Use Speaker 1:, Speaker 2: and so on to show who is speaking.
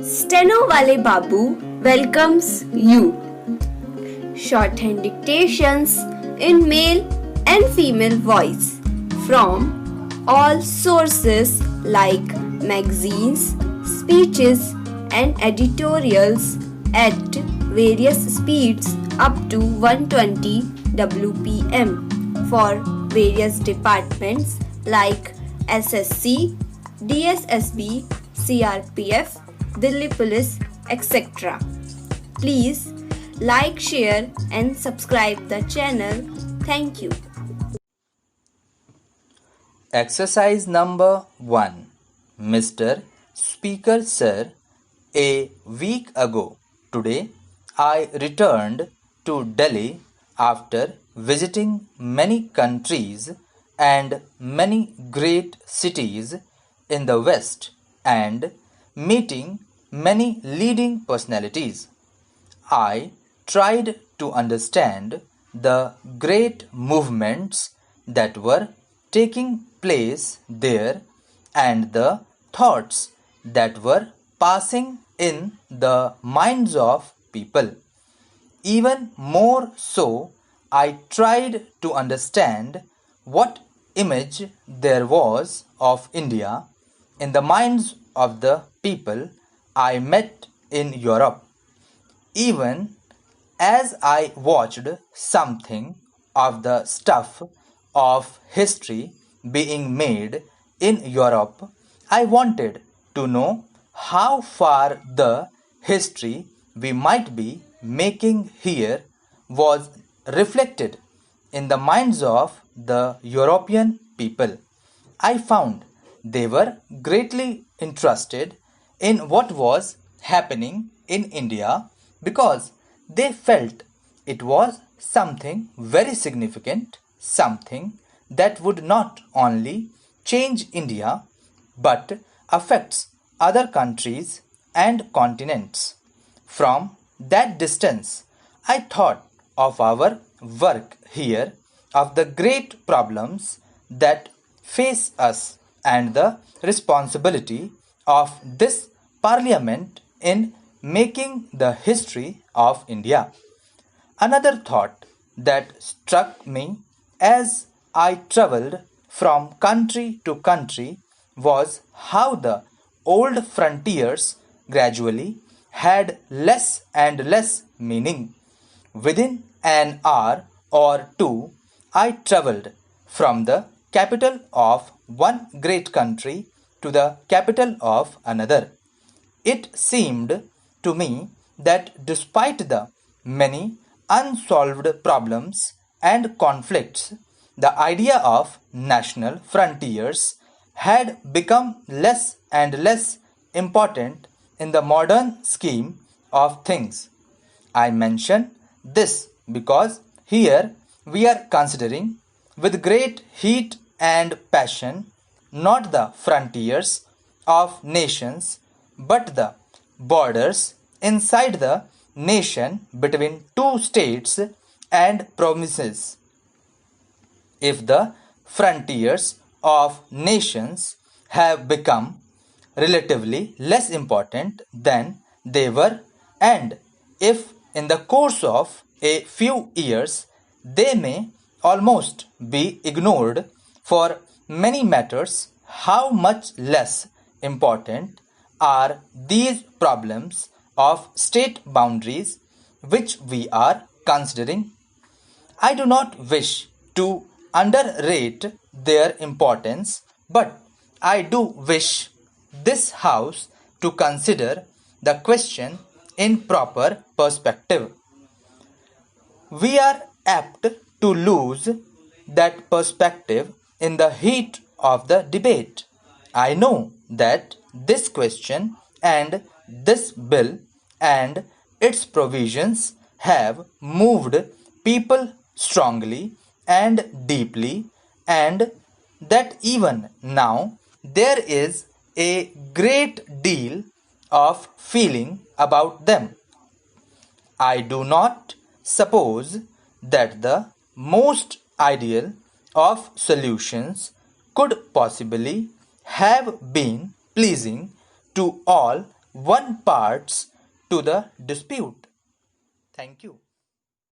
Speaker 1: Steno Wale Babu welcomes you. Shorthand dictations in male and female voice from all sources like magazines, speeches, and editorials at various speeds up to 120 WPM for various departments like SSC, DSSB, CRPF, Delhi Police, etc. Please like, share, and subscribe the channel. Thank you.
Speaker 2: Exercise number 1. Mr. Speaker Sir, a week ago today I returned to Delhi after visiting many countries and many great cities in the West and meeting many leading personalities. I tried to understand the great movements that were taking place there and the thoughts that were passing in the minds of people. Even more so, I tried to understand what image there was of India in the minds of the people I met in Europe. Even as I watched something of the stuff of history being made in Europe, I wanted to know how far the history we might be making here was reflected in the minds of the European people. I found they were greatly interested in what was happening in India because they felt it was something very significant, something that would not only change India but affects other countries and continents. From that distance, I thought of our work here, of the great problems that face us, and the responsibility of this parliament in making the history of India. Another thought that struck me as I traveled from country to country was how the old frontiers gradually had less and less meaning. Within an hour or two, I traveled from the capital of one great country to the capital of another. It seemed to me that despite the many unsolved problems and conflicts, the idea of national frontiers had become less and less important in the modern scheme of things. I mention this because here we are considering with great heat and passion not the frontiers of nations but the borders inside the nation between two states and provinces. If the frontiers of nations have become relatively less important than they were, and if in the course of a few years they may almost be ignored for many matters, how much less important are these problems of state boundaries which we are considering? I do not wish to underrate their importance, but I do wish this House to consider the question in proper perspective. We are apt to lose that perspective in the heat of the debate. I know that this question and this bill and its provisions have moved people strongly and deeply, and that even now there is a great deal of feeling about them. I do not suppose that the most ideal of solutions could possibly have been pleasing to all one parts to the dispute. Thank you.